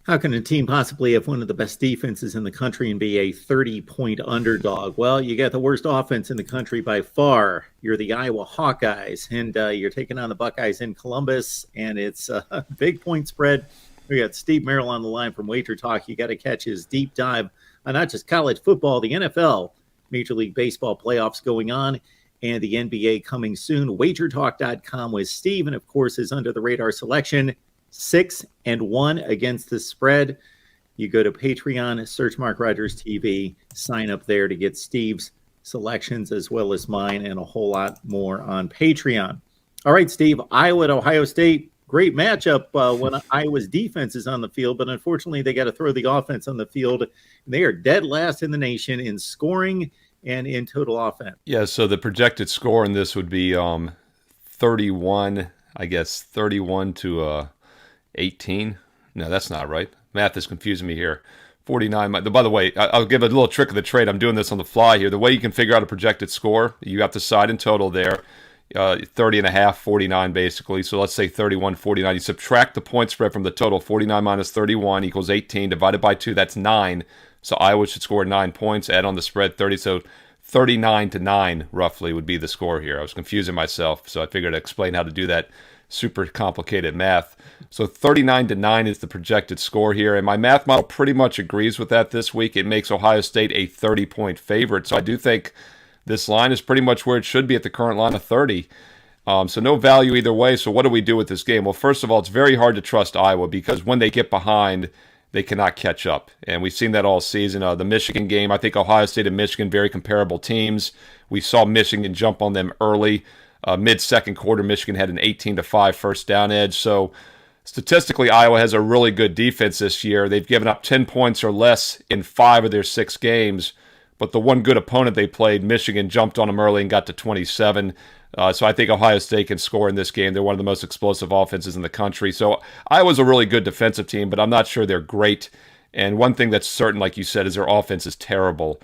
How can a team possibly have one of the best defenses in the country and be a 30-point underdog? Well, you got the worst offense in the country by far. You're the Iowa Hawkeyes, and you're taking on the Buckeyes in Columbus, and it's a big point spread. We got Steve Merrill on the line from Wager Talk. You got to catch his deep dive on not just college football, the NFL, Major League Baseball playoffs going on, and the NBA coming soon. WagerTalk.com with Steve, and of course, his under-the-radar selection, 6-1 against the spread. You go to Patreon, search Mark Rogers TV, sign up there to get Steve's selections as well as mine and a whole lot more on Patreon. All right, Steve, Iowa at Ohio State. Great matchup when Iowa's defense is on the field, but unfortunately they got to throw the offense on the field. They are dead last in the nation in scoring and in total offense. Yeah, so the projected score in this would be 31, I guess 31 to 18. No, that's not right. Math is confusing me here. 49. By the way, I'll give a little trick of the trade. I'm doing this on the fly here. The way you can figure out a projected score, you have the side and total there. 30 and a half, 49 basically. So let's say 31, 49. You subtract the point spread from the total. 49 minus 31 equals 18. Divided by 2, that's 9. So Iowa should score 9 points. Add on the spread 30. So 39 to 9 roughly would be the score here. I was confusing myself, so I figured I'd explain how to do that super complicated math. So 39 to 9 is the projected score here, and my math model pretty much agrees with that this week. It makes Ohio State a 30-point favorite, so I do think this line is pretty much where it should be at the current line of 30. So no value either way. So what do we do with this game? Well, first of all, it's very hard to trust Iowa because when they get behind, they cannot catch up. And we've seen that all season. The Michigan game, I think Ohio State and Michigan, very comparable teams. We saw Michigan jump on them early. Mid-second quarter, Michigan had an 18-5 first down edge. So statistically, Iowa has a really good defense this year. They've given up 10 points or less in 5 of their 6 games. But the one good opponent they played, Michigan, jumped on them early and got to 27. So I think Ohio State can score in this game. They're one of the most explosive offenses in the country. So Iowa's a really good defensive team, but I'm not sure they're great. And one thing that's certain, like you said, is their offense is terrible.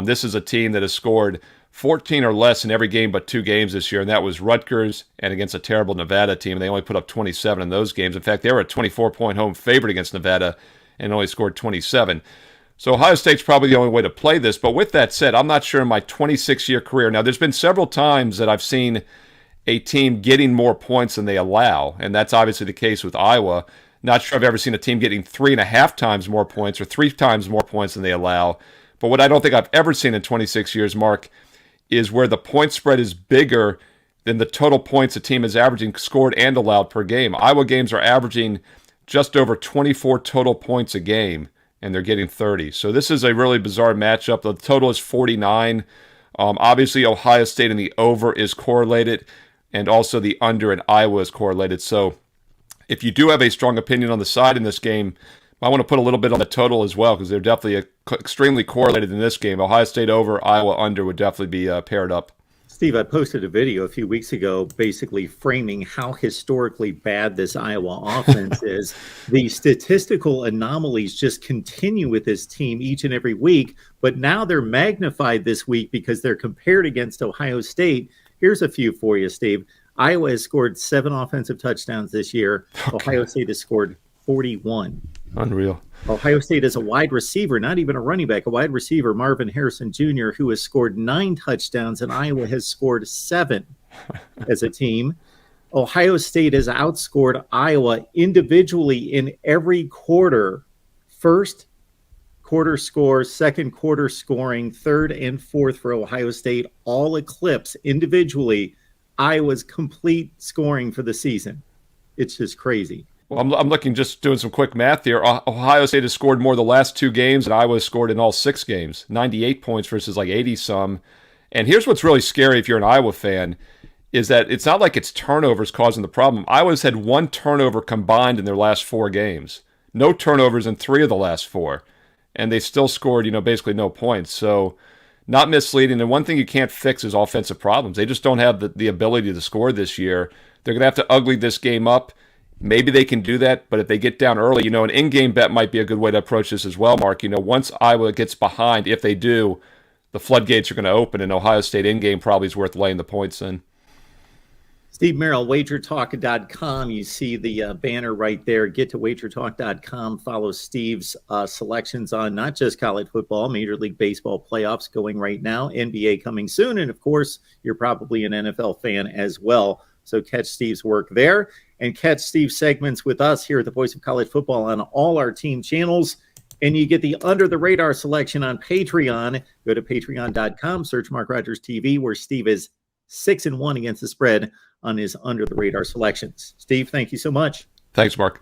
This is a team that has scored 14 or less in every game but 2 games this year, and that was Rutgers and against a terrible Nevada team. They only put up 27 in those games. In fact, they were a 24-point home favorite against Nevada and only scored 27. So Ohio State's probably the only way to play this. But with that said, I'm not sure in my 26-year career. Now, there's been several times that I've seen a team getting more points than they allow, and that's obviously the case with Iowa. Not sure I've ever seen a team getting 3.5 times more points or 3 times more points than they allow. But what I don't think I've ever seen in 26 years, Mark, is where the point spread is bigger than the total points a team is averaging scored and allowed per game. Iowa games are averaging just over 24 total points a game, and they're getting 30. So this is a really bizarre matchup. The total is 49. Obviously, Ohio State and the over is correlated, and also the under in Iowa is correlated. So if you do have a strong opinion on the side in this game, I want to put a little bit on the total as well because they're definitely extremely correlated in this game. Ohio State over, Iowa under would definitely be paired up. Steve, I posted a video a few weeks ago basically framing how historically bad this Iowa offense is. The statistical anomalies just continue with this team each and every week, but now they're magnified this week because they're compared against Ohio State. Here's a few for you, Steve. Iowa has scored 7 offensive touchdowns this year. Okay. Ohio State has scored 41. Unreal. Ohio State is a wide receiver, not even a running back, a wide receiver, Marvin Harrison Jr., who has scored 9 touchdowns, and Iowa has scored 7 as a team. Ohio State has outscored Iowa individually in every quarter. First quarter score, second quarter scoring, third and fourth for Ohio State, all eclipse individually Iowa's complete scoring for the season. It's just crazy. Well, I'm looking, just doing some quick math here. Ohio State has scored more the last 2 games, and Iowa has scored in all 6 games. 98 points versus like 80-some. And here's what's really scary if you're an Iowa fan, is that it's not like it's turnovers causing the problem. Iowa's had 1 turnover combined in their last 4 games. No turnovers in 3 of the last 4. And they still scored, basically no points. So not misleading. And one thing you can't fix is offensive problems. They just don't have the ability to score this year. They're going to have to ugly this game up. Maybe they can do that, but if they get down early, an in-game bet might be a good way to approach this as well, Mark. Once Iowa gets behind, if they do, the floodgates are going to open, and Ohio State in-game probably is worth laying the points in. Steve Merrill, wagertalk.com. You see the banner right there. Get to wagertalk.com. Follow Steve's selections on not just college football, Major League Baseball playoffs going right now, NBA coming soon. And of course, you're probably an NFL fan as well. So catch Steve's work there and catch Steve's segments with us here at the Voice of College Football on all our team channels. And you get the Under the Radar selection on Patreon. Go to patreon.com, search Mark Rogers TV, where Steve is 6-1 against the spread on his Under the Radar selections. Steve, thank you so much. Thanks, Mark.